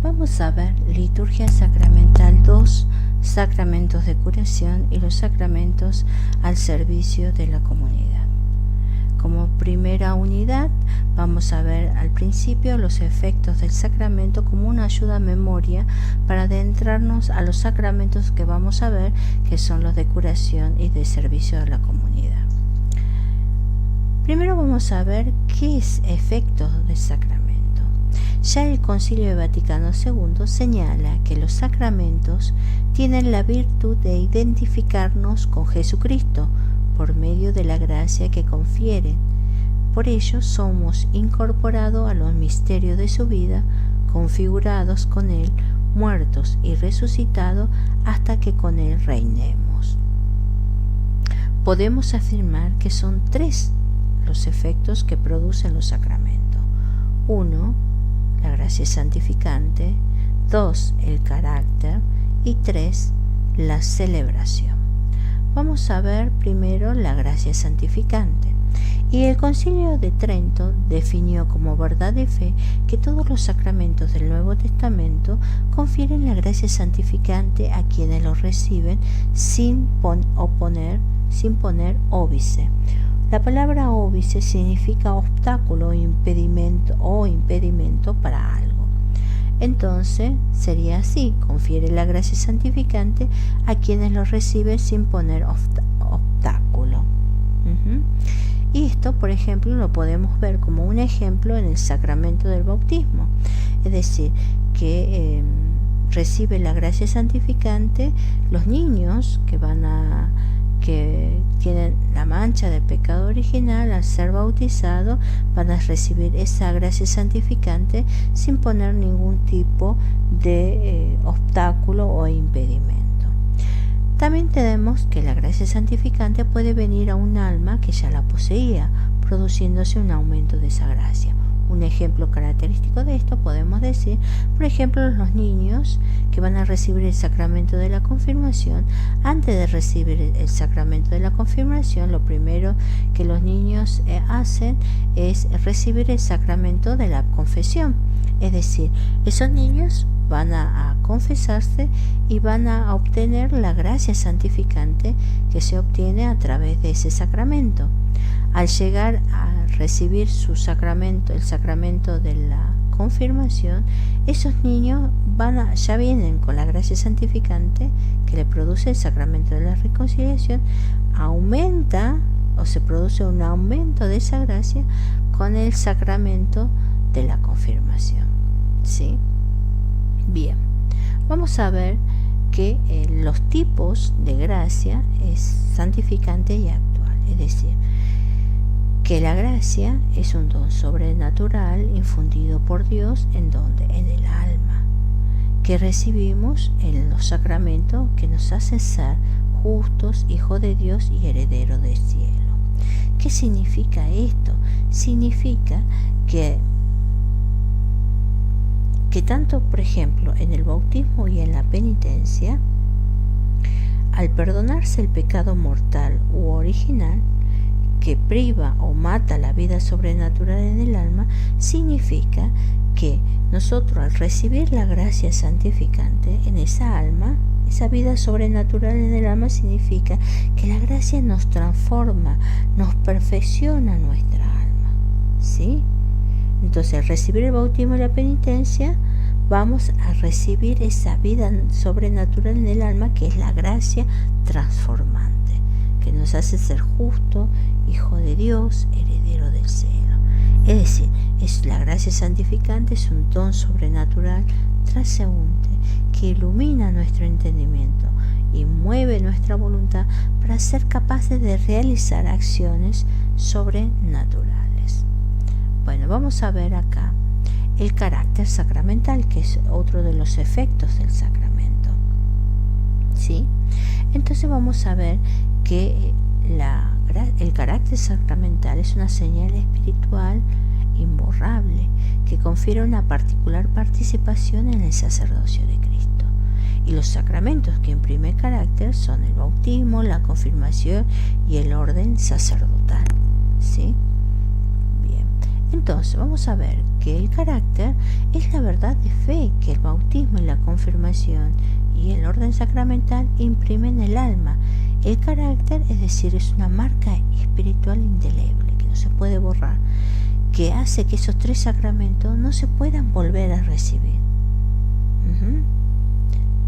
Vamos a ver Liturgia Sacramental 2, Sacramentos de Curación y los sacramentos al servicio de la comunidad. Como primera unidad, vamos a ver al principio los efectos del sacramento como una ayuda a memoria para adentrarnos a los sacramentos que vamos a ver, que son los de curación y de servicio a la comunidad. Primero vamos a ver qué es efectos del sacramento. Ya el Concilio Vaticano II señala que los sacramentos tienen la virtud de identificarnos con Jesucristo por medio de la gracia que confieren. Por ello somos incorporados a los misterios de su vida, configurados con Él, muertos y resucitados hasta que con Él reinemos. Podemos afirmar que son tres los efectos que producen los sacramentos. 1, la gracia santificante. 2, el carácter. Y 3, la celebración. Vamos a ver primero la gracia santificante. Y el Concilio de Trento definió como verdad de fe que todos los sacramentos del Nuevo Testamento confieren la gracia santificante a quienes los reciben sin poner óbice. La palabra óbice significa obstáculo o impedimento para algo. Entonces sería así: confiere la gracia santificante a quienes lo reciben sin poner obstáculo. Y esto, por ejemplo, lo podemos ver como un ejemplo en el sacramento del bautismo, es decir, que recibe la gracia santificante los niños que tienen la mancha del pecado original. Al ser bautizados van a recibir esa gracia santificante sin poner ningún tipo de obstáculo o impedimento. También tenemos que la gracia santificante puede venir a un alma que ya la poseía, produciéndose un aumento de esa gracia. Un ejemplo característico de esto podemos decir, por ejemplo, los niños que van a recibir el sacramento de la confirmación. Antes de recibir el sacramento de la confirmación, lo primero que los niños hacen es recibir el sacramento de la confesión. Es decir, esos niños van a confesarse y van a obtener la gracia santificante que se obtiene a través de ese sacramento. Al llegar a recibir su sacramento, el sacramento de la confirmación, esos niños ya vienen con la gracia santificante que le produce el sacramento de la reconciliación. Aumenta o se produce un aumento de esa gracia con el sacramento de la confirmación. ¿Sí? Bien, vamos a ver que los tipos de gracia es santificante y actual, es decir, que la gracia es un don sobrenatural infundido por Dios en el alma, que recibimos en los sacramentos que nos hacen ser justos, hijos de Dios y herederos del cielo. ¿Qué significa esto? Significa que tanto, por ejemplo, en el bautismo y en la penitencia, al perdonarse el pecado mortal u original que priva o mata la vida sobrenatural en el alma, significa que nosotros, al recibir la gracia santificante en esa alma, esa vida sobrenatural en el alma, significa que la gracia nos transforma, nos perfecciona nuestra alma. ¿Sí? Entonces, al recibir el bautismo y la penitencia, vamos a recibir esa vida sobrenatural en el alma, que es la gracia transformante, que nos hace ser justo, hijo de Dios, heredero del cielo. Es decir, la gracia santificante es un don sobrenatural transeúnte que ilumina nuestro entendimiento y mueve nuestra voluntad para ser capaces de realizar acciones sobrenaturales. Bueno, vamos a ver acá el carácter sacramental, que es otro de los efectos del sacramento. ¿Sí? Entonces vamos a ver que el carácter sacramental es una señal espiritual imborrable que confiere una particular participación en el sacerdocio de Cristo. Y los sacramentos que imprimen carácter son el bautismo, la confirmación y el orden sacerdotal. ¿Sí? Bien. Entonces vamos a ver que el carácter es la verdad de fe que el bautismo y la confirmación y el orden sacramental imprimen en el alma. El carácter, es decir, es una marca espiritual indeleble que no se puede borrar, que hace que esos 3 sacramentos no se puedan volver a recibir.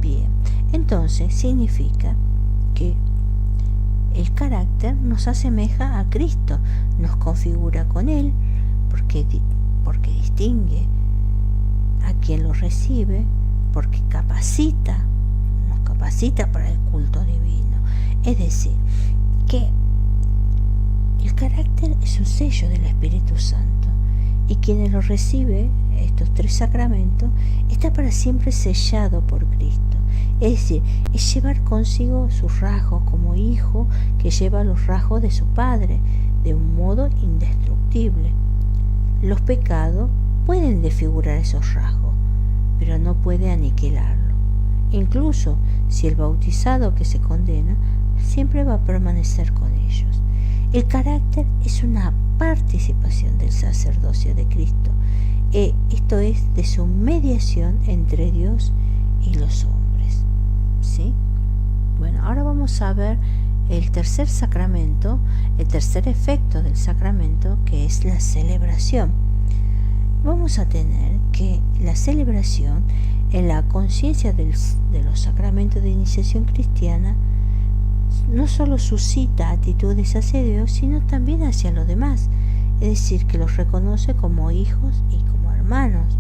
Bien, entonces significa que el carácter nos asemeja a Cristo, nos configura con Él, porque distingue a quien lo recibe, porque nos capacita para el culto divino. Es decir, que el carácter es un sello del Espíritu Santo, y quien lo recibe, estos 3 sacramentos, está para siempre sellado por Cristo. Es decir, es llevar consigo sus rasgos como hijo que lleva los rasgos de su padre, de un modo indestructible. Los pecados pueden desfigurar esos rasgos, pero no puede aniquilarlo. Incluso si el bautizado que se condena siempre va a permanecer con ellos. El carácter es una participación del sacerdocio de Cristo. Esto es de su mediación entre Dios y los hombres. ¿Sí? Bueno, ahora vamos a ver el tercer sacramento, el tercer efecto del sacramento, que es la celebración. Vamos a tener que la celebración en la conciencia de los sacramentos de iniciación cristiana no solo suscita actitudes hacia Dios, sino también hacia los demás, es decir, que los reconoce como hijos y como hermanos.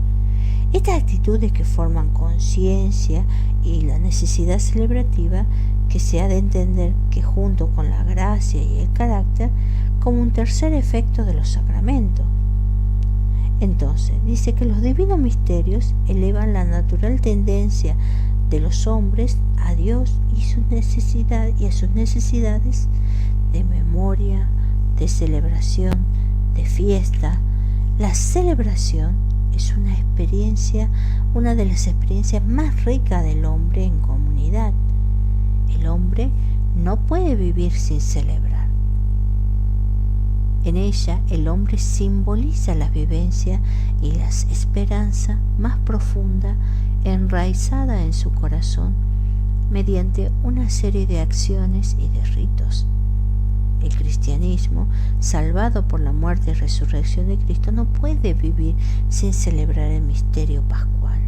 Estas actitudes que forman conciencia y la necesidad celebrativa, que se ha de entender que junto con la gracia y el carácter, como un tercer efecto de los sacramentos. Entonces, dice que los divinos misterios elevan la natural tendencia de los hombres a Dios y a sus necesidades de memoria, de celebración, de fiesta. La celebración es una de las experiencias más ricas del hombre en comunidad. El hombre no puede vivir sin celebrar. En ella el hombre simboliza las vivencias y las esperanzas más profundas enraizada en su corazón mediante una serie de acciones y de ritos. El cristianismo, salvado por la muerte y resurrección de Cristo, no puede vivir sin celebrar el misterio pascual.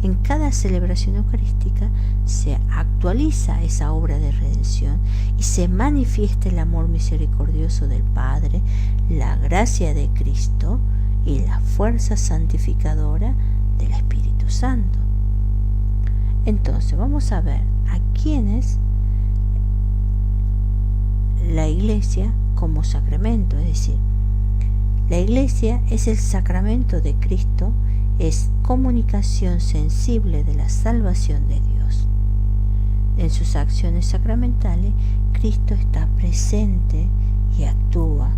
En cada celebración eucarística se actualiza esa obra de redención y se manifiesta el amor misericordioso del Padre, la gracia de Cristo y la fuerza santificadora del Espíritu Santo. Entonces vamos a ver a quiénes la Iglesia como sacramento, es decir, la Iglesia es el sacramento de Cristo, es comunicación sensible de la salvación de Dios. En sus acciones sacramentales, Cristo está presente y actúa.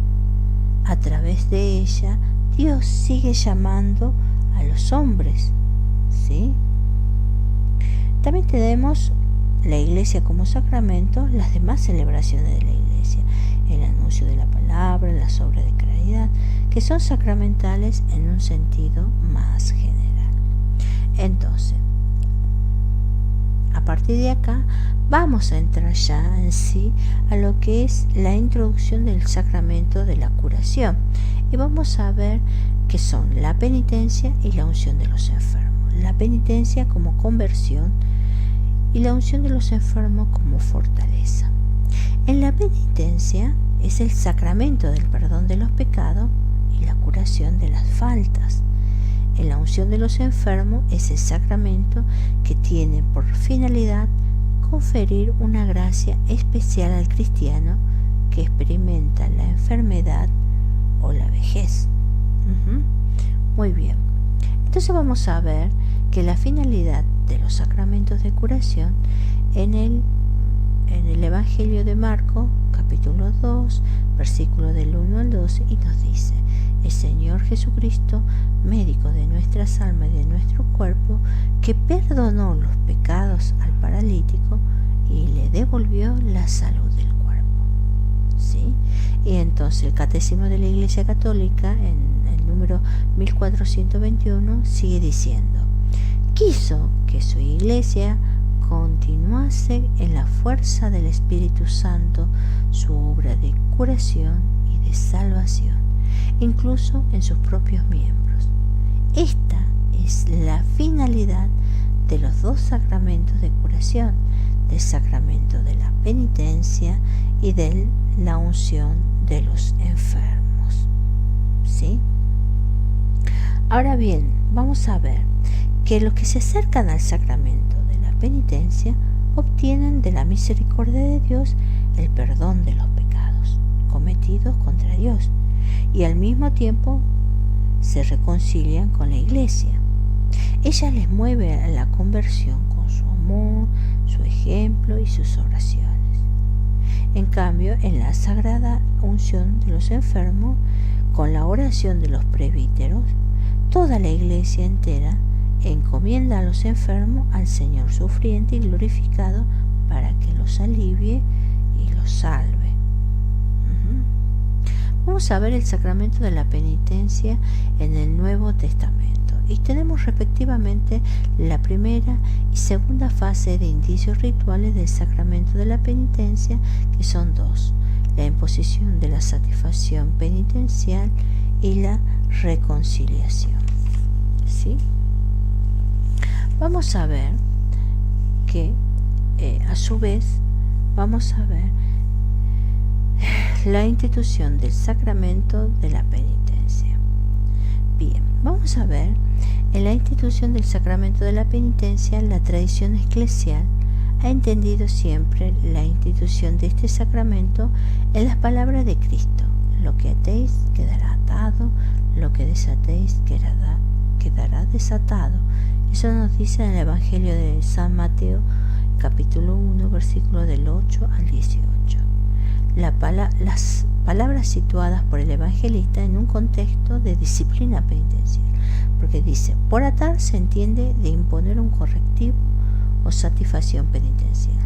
A través de ella, Dios sigue llamando a los hombres, ¿sí? También tenemos la Iglesia como sacramento, las demás celebraciones de la Iglesia, el anuncio de la palabra, las obras de caridad, que son sacramentales en un sentido más general. Entonces, a partir de acá vamos a entrar ya en sí a lo que es la introducción del sacramento de la curación, y vamos a ver qué son la penitencia y la unción de los enfermos. La penitencia como conversión y la unción de los enfermos como fortaleza. En la penitencia es el sacramento del perdón de los pecados y la curación de las faltas. En la unción de los enfermos es el sacramento que tiene por finalidad conferir una gracia especial al cristiano que experimenta la enfermedad o la vejez. Muy bien. Entonces vamos a ver que la finalidad de los sacramentos de curación en el Evangelio de Marcos, capítulo 2, versículo del 1 al 12, y nos dice: el Señor Jesucristo, médico de nuestras almas y de nuestro cuerpo, que perdonó los pecados al paralítico y le devolvió la salud del cuerpo. ¿Sí? Y entonces el Catecismo de la Iglesia Católica, en 1421 sigue diciendo: quiso que su iglesia continuase en la fuerza del Espíritu Santo su obra de curación y de salvación, incluso en sus propios miembros. Esta es la finalidad de los dos sacramentos de curación, del sacramento de la penitencia y de la unción de los enfermos. ¿Sí? Ahora bien, vamos a ver que los que se acercan al sacramento de la penitencia obtienen de la misericordia de Dios el perdón de los pecados cometidos contra Dios y al mismo tiempo se reconcilian con la Iglesia. Ella les mueve a la conversión con su amor, su ejemplo y sus oraciones. En cambio, en la sagrada unción de los enfermos, con la oración de los presbíteros, toda la Iglesia entera encomienda a los enfermos al Señor sufriente y glorificado para que los alivie y los salve. Vamos a ver el sacramento de la penitencia en el Nuevo Testamento y tenemos respectivamente la primera y segunda fase de indicios rituales del sacramento de la penitencia, que son dos: la imposición de la satisfacción penitencial y la reconciliación. ¿Sí? Vamos a ver que a su vez vamos a ver la institución del sacramento de la penitencia. Bien, vamos a ver en la institución del sacramento de la penitencia. La tradición eclesial ha entendido siempre la institución de este sacramento en las palabras de Cristo: lo que atéis quedará atado, lo que desatéis quedará desatado. Eso nos dice en el Evangelio de San Mateo, capítulo 1, versículo del 8 al 18. Las palabras situadas por el evangelista en un contexto de disciplina penitencial, porque dice: por atar se entiende de imponer un correctivo o satisfacción penitencial.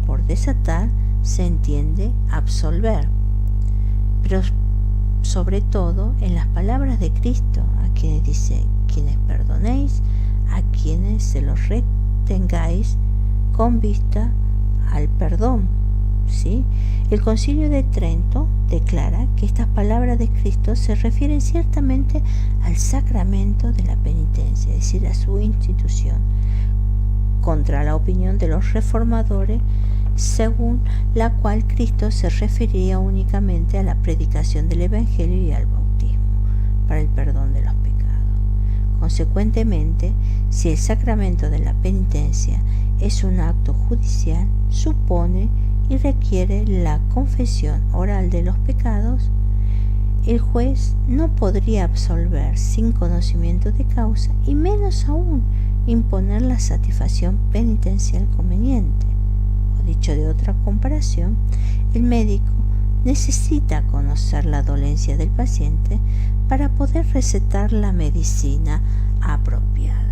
Por desatar se entiende absolver. Pero sobre todo en las palabras de Cristo, a quienes dice: quienes perdonéis, a quienes se los retengáis con vista al perdón. ¿Sí? El Concilio de Trento declara que estas palabras de Cristo se refieren ciertamente al sacramento de la penitencia, es decir, a su institución, contra la opinión de los reformadores, según la cual Cristo se refería únicamente a la predicación del Evangelio y al bautismo para el perdón de los pecados. Consecuentemente, si el sacramento de la penitencia es un acto judicial, supone y requiere la confesión oral de los pecados, el juez no podría absolver sin conocimiento de causa y menos aún imponer la satisfacción penitencial conveniente. O dicho de otra comparación, el médico necesita conocer la dolencia del paciente para poder recetar la medicina apropiada.